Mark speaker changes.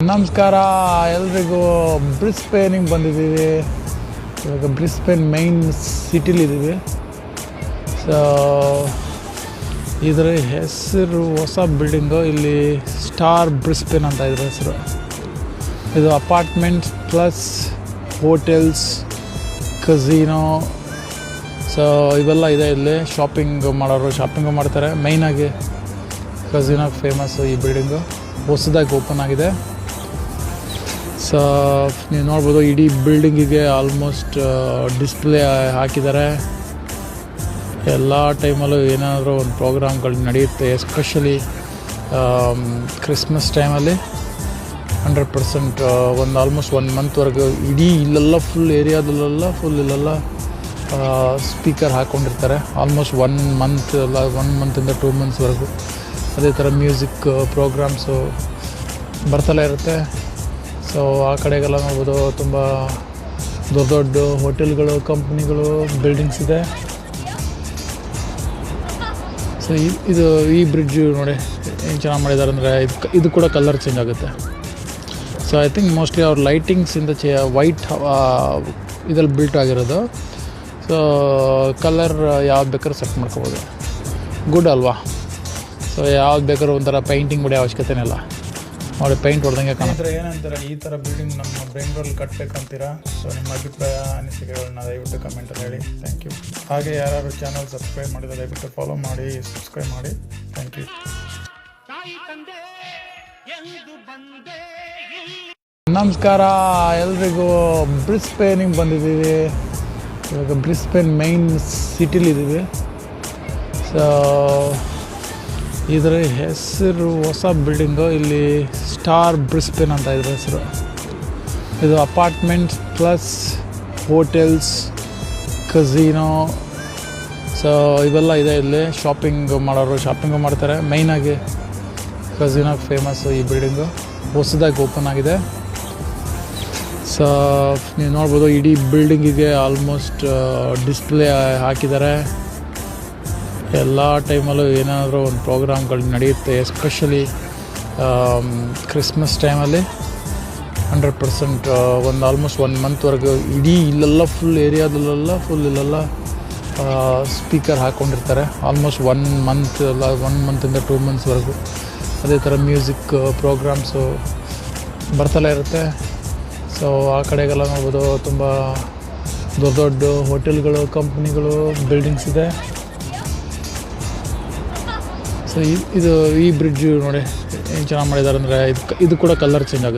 Speaker 1: ನಮಸ್ಕಾರ ಎಲ್ರಿಗೂ. ಬ್ರಿಸ್ಬೇನಿಗೆ ಬಂದಿದ್ದೀವಿ. ಇವಾಗ ಬ್ರಿಸ್ಬೇನ್ ಮೈನ್ ಸಿಟಿಲಿದ್ದೀವಿ. ಸೊ ಇದರ ಹೆಸರು ಹೊಸ ಬಿಲ್ಡಿಂಗು. ಇಲ್ಲಿ ಸ್ಟಾರ್ ಬ್ರಿಸ್ಬೇನ್ ಅಂತ ಇದ್ರ ಹೆಸರು. ಇದು ಅಪಾರ್ಟ್ಮೆಂಟ್ಸ್ ಪ್ಲಸ್ ಹೋಟೆಲ್ಸ್, ಕಝಿನೋ, ಸೊ ಇವೆಲ್ಲ ಇದೆ. ಇಲ್ಲಿ ಶಾಪಿಂಗ್ ಮಾಡೋರು ಶಾಪಿಂಗು ಮಾಡ್ತಾರೆ. ಮೈನಾಗಿ ಕಝಿನೋ ಫೇಮಸ್ಸು ಈ ಬಿಲ್ಡಿಂಗು. ಹೊಸದಾಗಿ ಓಪನ್ ಆಗಿದೆ. ಸೊ ನೀವು ನೋಡ್ಬೋದು, ಇಡೀ ಬಿಲ್ಡಿಂಗಿಗೆ ಆಲ್ಮೋಸ್ಟ್ ಡಿಸ್ಪ್ಲೇ ಹಾಕಿದ್ದಾರೆ. ಎಲ್ಲ ಟೈಮಲ್ಲೂ ಏನಾದರೂ ಒಂದು ಪ್ರೋಗ್ರಾಮ್ಗಳು ನಡೆಯುತ್ತೆ. ಎಸ್ಪೆಷಲಿ ಕ್ರಿಸ್ಮಸ್ ಟೈಮಲ್ಲಿ 100% ಒಂದು ಆಲ್ಮೋಸ್ಟ್ 1 ಮಂತ್ವರೆಗೂ ಇಡೀ ಇಲ್ಲೆಲ್ಲ ಫುಲ್ ಏರಿಯಾದಲ್ಲೆಲ್ಲ ಇಲ್ಲೆಲ್ಲ ಸ್ಪೀಕರ್ ಹಾಕ್ಕೊಂಡಿರ್ತಾರೆ. ಆಲ್ಮೋಸ್ಟ್ 1 ಮಂತ್ ಅಲ್ಲ, 1 ಮಂತಿಂದ 2 ಮಂತ್ಸ್ವರೆಗೂ ಅದೇ ಥರ ಮ್ಯೂಸಿಕ್ ಪ್ರೋಗ್ರಾಮ್ಸು ಬರ್ತಲೇ ಇರುತ್ತೆ. ಸೊ ಆ ಕಡೆಗೆಲ್ಲ ನೋಡ್ಬೋದು, ತುಂಬ ದೊಡ್ಡ ದೊಡ್ಡ ಹೋಟೆಲ್ಗಳು, ಕಂಪ್ನಿಗಳು, ಬಿಲ್ಡಿಂಗ್ಸ್ ಇದೆ. ಸೊ ಈ ಬ್ರಿಡ್ಜು ನೋಡಿ ಏನು ಚೆನ್ನಾಗಿ ಮಾಡಿದ್ದಾರೆ ಅಂದರೆ ಇದು ಕೂಡ ಕಲರ್ ಚೇಂಜ್ ಆಗುತ್ತೆ. ಸೊ ಐ ಥಿಂಕ್ ಮೋಸ್ಟ್ಲಿ ಅವ್ರ ಲೈಟಿಂಗ್ಸಿಂದ ವೈಟ್ ಇದ್ರಲ್ಲಿ ಬಿಲ್ಟ್ ಆಗಿರೋದು. ಸೊ ಕಲರ್ ಯಾವ್ದು ಬೇಕಾದ್ರೂ ಸೆಟ್ ಮಾಡ್ಕೋಬೋದು. ಗುಡ್ ಅಲ್ವಾ? ಸೊ ಯಾವ್ದು ಬೇಕಾದ್ರೂ ಒಂಥರ ಪೇಂಟಿಂಗ್ ಬಿಡೋ ಅವಶ್ಯಕತೆನೇ ಇಲ್ಲ. ನೋಡಿ, ಪೇಂಟ್ ಹೊಡೆದಂಗೆ ಕಾಣಿಸ್ತಾರೆ. ಏನಂತಾರೆ, ಈ ಥರ ಬಿಲ್ಡಿಂಗ್ ನಮ್ಮ ಬೆಂಗಳೂರಲ್ಲಿ ಕಟ್ಟಬೇಕಂತೀರಾ? ಸೊ ನಿಮ್ಮ ಅಭಿಪ್ರಾಯ, ಅನಿಸಿಕೆಗಳನ್ನ ದಯವಿಟ್ಟು ಕಮೆಂಟಲ್ಲಿ ಹೇಳಿ. Thank you. ಹಾಗೆ ಯಾರು ಚಾನಲ್ ಸಬ್ಸ್ಕ್ರೈಬ್ ಮಾಡಿದರೆ ದಯವಿಟ್ಟು ಫಾಲೋ ಮಾಡಿ, ಸಬ್ಸ್ಕ್ರೈಬ್ ಮಾಡಿ. Thank you. ನಮಸ್ಕಾರ ಎಲ್ರಿಗೂ. ಬ್ರಿಸ್ಬೇನಿಗೆ ಬಂದಿದ್ದೀವಿ. ಇವಾಗ ಬ್ರಿಸ್ಬೇನ್ ಮೈನ್ ಸಿಟಿಲಿದ್ದೀವಿ. ಸೊ ಇದರ ಹೆಸರು ಹೊಸ ಬಿಲ್ಡಿಂಗು. ಇಲ್ಲಿ ಸ್ಟಾರ್ ಬ್ರಿಸ್ಬೇನ್ ಅಂತ ಇದ್ರ ಹೆಸರು. ಇದು ಅಪಾರ್ಟ್ಮೆಂಟ್ಸ್ ಪ್ಲಸ್ ಹೋಟೆಲ್ಸ್, ಕಝಿನೋ, ಸೊ ಇವೆಲ್ಲ ಇದೆ. ಇಲ್ಲಿ ಶಾಪಿಂಗ್ ಮಾಡೋರು ಶಾಪಿಂಗು ಮಾಡ್ತಾರೆ. ಮೈನಾಗಿ ಕಝಿನೋ ಫೇಮಸ್ಸು ಈ ಬಿಲ್ಡಿಂಗು. ಹೊಸದಾಗಿ ಓಪನ್ ಆಗಿದೆ. ಸೊ ನೀವು ನೋಡ್ಬೋದು, ಇಡೀ ಬಿಲ್ಡಿಂಗಿಗೆ ಆಲ್ಮೋಸ್ಟ್ ಡಿಸ್ಪ್ಲೇ ಹಾಕಿದ್ದಾರೆ. ಎಲ್ಲ ಟೈಮಲ್ಲೂ ಏನಾದರೂ ಒಂದು ಪ್ರೋಗ್ರಾಮ್ಗಳು ನಡೆಯುತ್ತೆ. ಎಸ್ಪೆಷಲಿ ಕ್ರಿಸ್ಮಸ್ ಟೈಮಲ್ಲಿ 100% ಒಂದು ಆಲ್ಮೋಸ್ಟ್ 1 ಮಂತ್ವರೆಗೂ ಇಡೀ ಇಲ್ಲೆಲ್ಲ ಫುಲ್ ಏರಿಯಾದಲ್ಲೆಲ್ಲ ಇಲ್ಲೆಲ್ಲ ಸ್ಪೀಕರ್ ಹಾಕ್ಕೊಂಡಿರ್ತಾರೆ. ಆಲ್ಮೋಸ್ಟ್ 1 ಮಂತ್ ಅಲ್ಲ, 1 ಮಂತಿಂದ 2 ಮಂತ್ಸ್ವರೆಗೂ ಅದೇ ಥರ ಮ್ಯೂಸಿಕ್ ಪ್ರೋಗ್ರಾಮ್ಸು ಬರ್ತಲೇ ಇರುತ್ತೆ. ಸೊ ಆ ಕಡೆಗೆಲ್ಲ ನೋಡ್ಬೋದು, ತುಂಬ ದೊಡ್ಡ ದೊಡ್ಡ ಹೋಟೆಲ್ಗಳು, ಕಂಪ್ನಿಗಳು, ಬಿಲ್ಡಿಂಗ್ಸ್ ಇದೆ. ಸೊ ಈ ಬ್ರಿಡ್ಜು ನೋಡಿ ಏನು ಚೆನ್ನಾಗಿ ಮಾಡಿದ್ದಾರೆ ಅಂದರೆ ಇದು ಕೂಡ ಕಲರ್ ಚೇಂಜ್ ಆಗುತ್ತೆ.